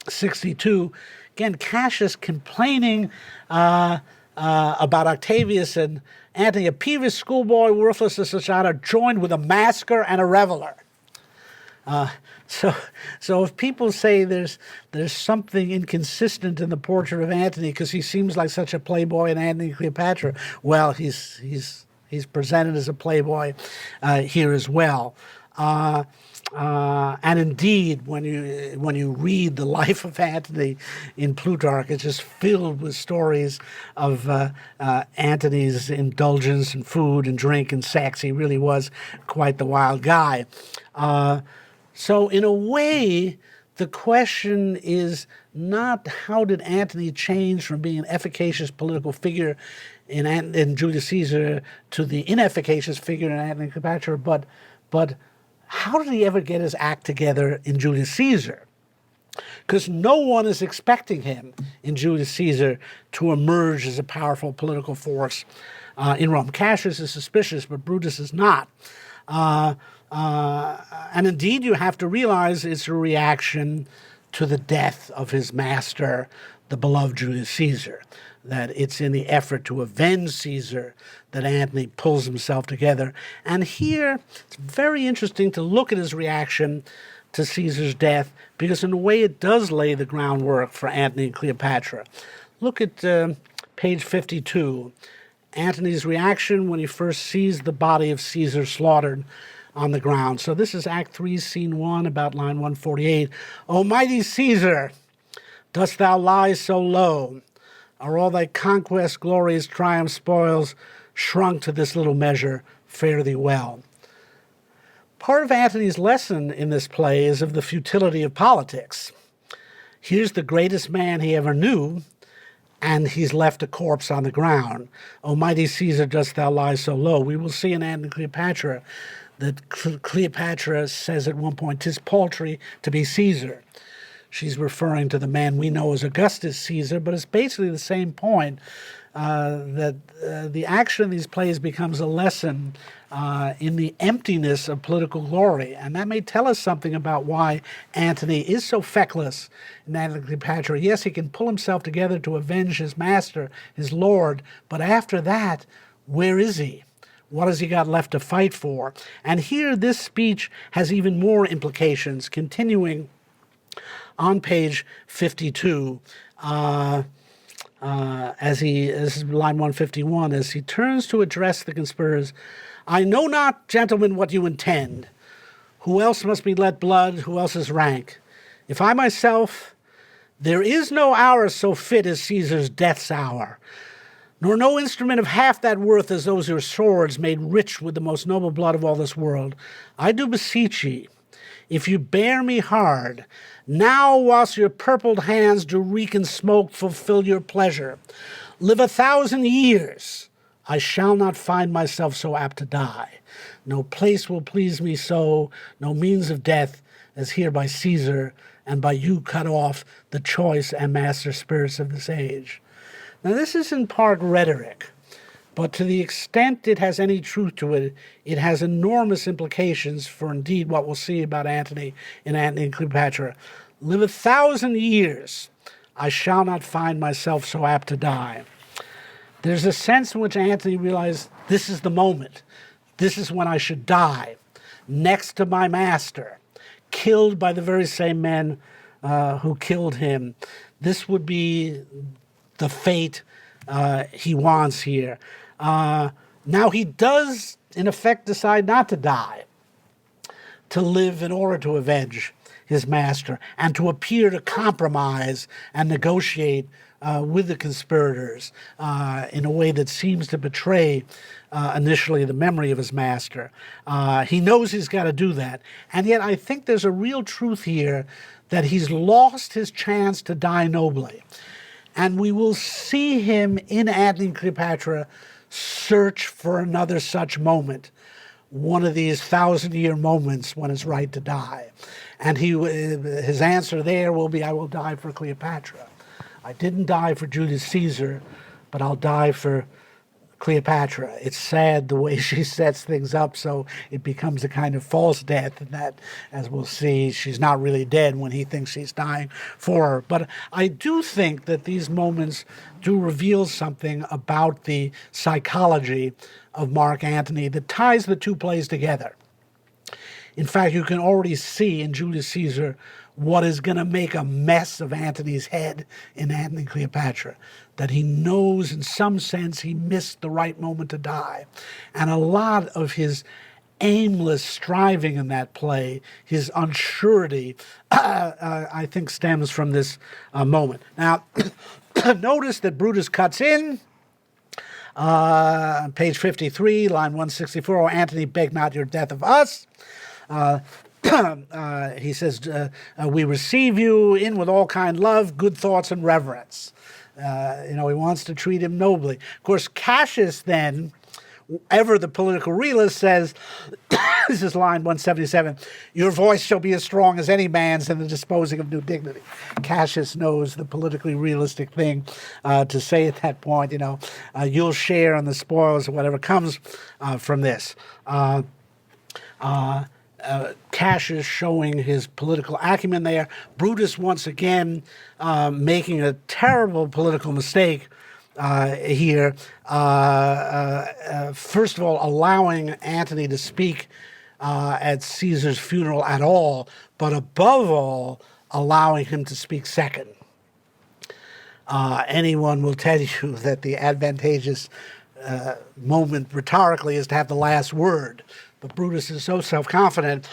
62. Again, Cassius complaining about Octavius and Antony, a peevish schoolboy, worthless as such honor, joined with a masker and a reveler. So if people say there's something inconsistent in the portrait of Antony because he seems like such a playboy in Antony and Cleopatra, well, he's presented as a playboy here as well. And indeed, when you read the life of Antony in Plutarch, it's just filled with stories of Antony's indulgence in food and drink and sex. He really was quite the wild guy. So in a way, the question is not how did Antony change from being an efficacious political figure in Julius Caesar to the inefficacious figure in Antony and Cleopatra, but how did he ever get his act together in Julius Caesar? Because no one is expecting him in Julius Caesar to emerge as a powerful political force in Rome. Cassius is suspicious, but Brutus is not. And indeed, you have to realize it's a reaction to the death of his master, the beloved Julius Caesar, that it's in the effort to avenge Caesar that Antony pulls himself together. And here, it's very interesting to look at his reaction to Caesar's death, because in a way it does lay the groundwork for Antony and Cleopatra. Look at page 52. Antony's reaction when he first sees the body of Caesar slaughtered on the ground. So this is Act 3, Scene 1, about line 148. O mighty Caesar, dost thou lie so low? Are all thy conquests, glories, triumphs, spoils shrunk to this little measure? Fare thee well. Part of Antony's lesson in this play is of the futility of politics. Here's the greatest man he ever knew, and he's left a corpse on the ground. O mighty Caesar, dost thou lie so low? We will see in Antony and Cleopatra that Cleopatra says at one point, "'Tis paltry to be Caesar." She's referring to the man we know as Augustus Caesar, but it's basically the same point, that the action of these plays becomes a lesson in the emptiness of political glory. And that may tell us something about why Antony is so feckless in Antony and Cleopatra. Yes, he can pull himself together to avenge his master, his lord, but after that, where is he? What has he got left to fight for? And here, this speech has even more implications, continuing on page 52, this is line 151, as he turns to address the conspirators, "I know not, gentlemen, what you intend. Who else must be let blood? Who else is rank? If I myself, there is no hour so fit as Caesar's death's hour, nor no instrument of half that worth as those your swords made rich with the most noble blood of all this world. I do beseech ye, if you bear me hard, now whilst your purpled hands do reek and smoke, fulfill your pleasure. Live 1,000 years, I shall not find myself so apt to die. No place will please me so, no means of death, as here by Caesar, and by you cut off, the choice and master spirits of this age." Now this is in part rhetoric, but to the extent it has any truth to it, it has enormous implications for indeed what we'll see about Antony and Cleopatra. Live 1,000 years, I shall not find myself so apt to die. There's a sense in which Antony realized this is the moment. This is when I should die, next to my master, killed by the very same men who killed him. This would be the fate he wants here. Now he does, in effect, decide not to die, to live in order to avenge his master, and to appear to compromise and negotiate with the conspirators in a way that seems to betray initially the memory of his master. He knows he's got to do that, and yet I think there's a real truth here that he's lost his chance to die nobly. And we will see him in Antony and Cleopatra search for another such moment, one of these 1,000-year moments when it's right to die. And his answer there will be, "I will die for Cleopatra. I didn't die for Julius Caesar, but I'll die for Cleopatra." It's sad the way she sets things up, so it becomes a kind of false death, and that, as we'll see, she's not really dead when he thinks she's dying for her. But I do think that these moments do reveal something about the psychology of Mark Antony that ties the two plays together. In fact, you can already see in Julius Caesar what is going to make a mess of Antony's head in Antony and Cleopatra, that he knows in some sense he missed the right moment to die. And a lot of his aimless striving in that play, his unsurety, I think stems from this moment. Now, notice that Brutus cuts in, page 53, line 164, "O Antony, beg not your death of us." He says, "We receive you in with all kind love, good thoughts, and reverence." He wants to treat him nobly. Of course, Cassius then ever the political realist says, this is line 177, your voice shall be as strong as any man's in the disposing of new dignity. Cassius knows the politically realistic thing to say at that point, you'll share in the spoils of whatever comes from this. Cassius showing his political acumen there. Brutus once again making a terrible political mistake here. First of all, allowing Antony to speak at Caesar's funeral at all, but above all, allowing him to speak second. Anyone will tell you that the advantageous moment rhetorically is to have the last word. But Brutus is so self-confident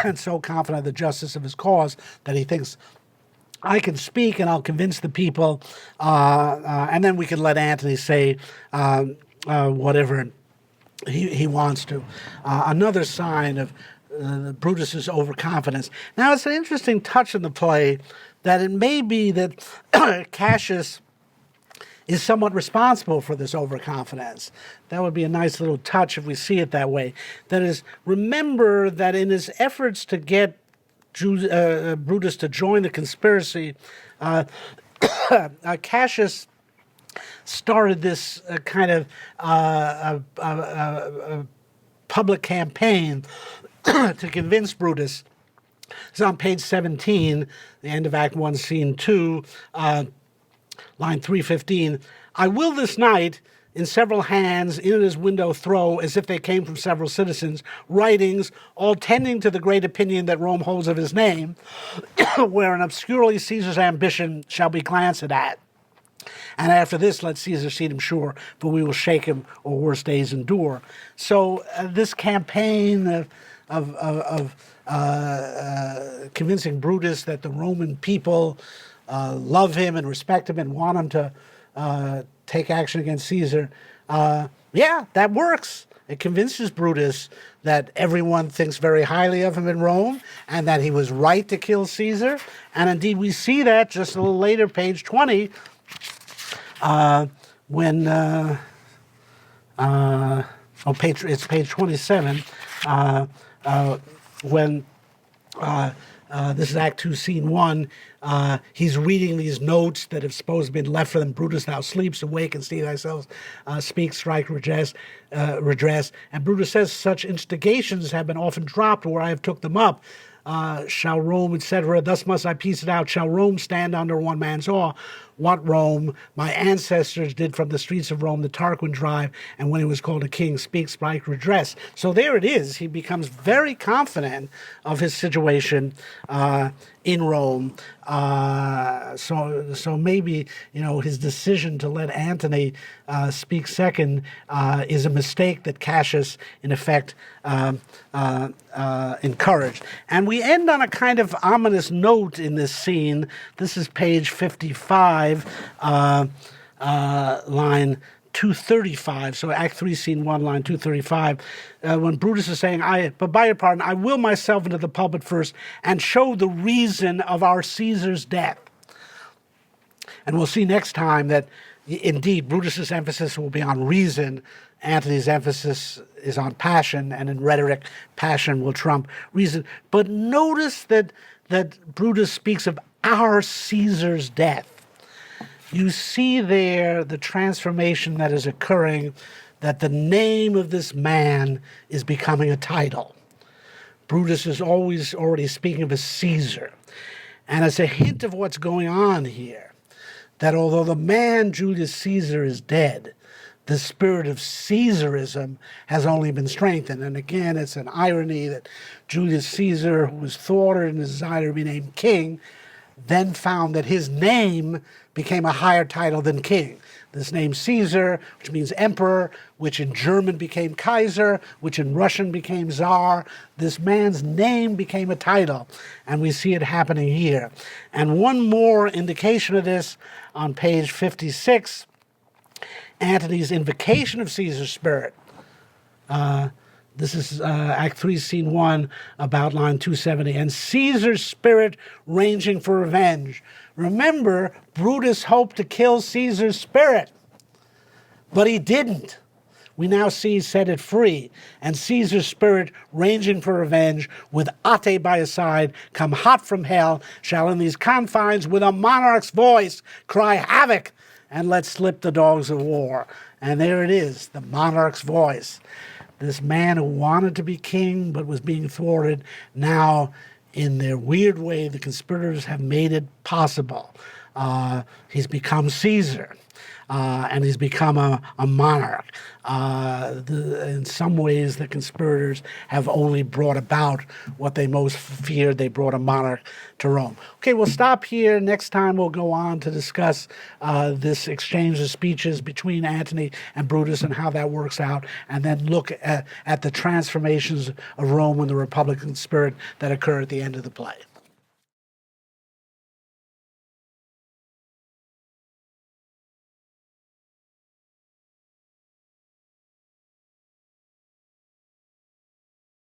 and so confident of the justice of his cause that he thinks, I can speak and I'll convince the people, and then we can let Antony say whatever he wants to. Another sign of Brutus's overconfidence. Now, it's an interesting touch in the play that it may be that Cassius is somewhat responsible for this overconfidence. That would be a nice little touch if we see it that way. That is, remember that in his efforts to get Brutus to join the conspiracy, Cassius started this kind of public campaign to convince Brutus. It's on page 17, the end of Act 1, Scene 2, line 315. I will this night in several hands in his window throw, as if they came from several citizens, writings, all tending to the great opinion that Rome holds of his name, wherein obscurely Caesar's ambition shall be glanced at. And after this, let Caesar seat him sure, for we will shake him, or worse days endure. So this campaign of convincing Brutus that the Roman people love him and respect him and want him to take action against Caesar, yeah, that works. It convinces Brutus that everyone thinks very highly of him in Rome and that he was right to kill Caesar. And indeed, we see that just a little later, page 20, when, it's page 27, when this is Act 2, Scene 1. He's reading these notes that have supposed to have been left for them. Brutus, thou sleeps, awake and see thyself, speak, strike, redress. And Brutus says, such instigations have been often dropped where I have took them up. Shall Rome, etc., thus must I piece it out. Shall Rome stand under one man's awe? What Rome my ancestors did from the streets of Rome, the Tarquin drive, and when he was called a king, speak, strike, redress. So there it is. He becomes very confident of his situation in Rome. So maybe, his decision to let Antony speak second is a mistake that Cassius, in effect, encouraged. And we end on a kind of ominous note in this scene. This is page 55, line 235, so Act 3, Scene 1, line 235, when Brutus is saying, but by your pardon, I will myself into the pulpit first and show the reason of our Caesar's death. And we'll see next time that, indeed, Brutus's emphasis will be on reason. Antony's emphasis is on passion, and in rhetoric, passion will trump reason. But notice that Brutus speaks of our Caesar's death. You see there the transformation that is occurring, that the name of this man is becoming a title. Brutus is already speaking of a Caesar. And it's a hint of what's going on here, that although the man Julius Caesar is dead, the spirit of Caesarism has only been strengthened. And again, it's an irony that Julius Caesar, who was thwarted in his desire to be named king, then found that his name became a higher title than king. This name Caesar, which means emperor, which in German became Kaiser, which in Russian became Tsar. This man's name became a title, and we see it happening here. And one more indication of this on page 56, Antony's invocation of Caesar's spirit. This is Act 3, Scene 1, about line 270. And Caesar's spirit ranging for revenge. Remember, Brutus hoped to kill Caesar's spirit, but he didn't. we now see set it free, and Caesar's spirit, ranging for revenge, with Ate by his side, come hot from hell, shall in these confines with a monarch's voice cry havoc, and let slip the dogs of war. And there it is, the monarch's voice. This man who wanted to be king but was being thwarted, now in their weird way, the conspirators have made it possible. He's become Caesar, and he's become a monarch. In some ways, the conspirators have only brought about what they most feared. They brought a monarch to Rome. Okay, we'll stop here. Next time we'll go on to discuss this exchange of speeches between Antony and Brutus and how that works out, and then look at the transformations of Rome and the Republican spirit that occur at the end of the play.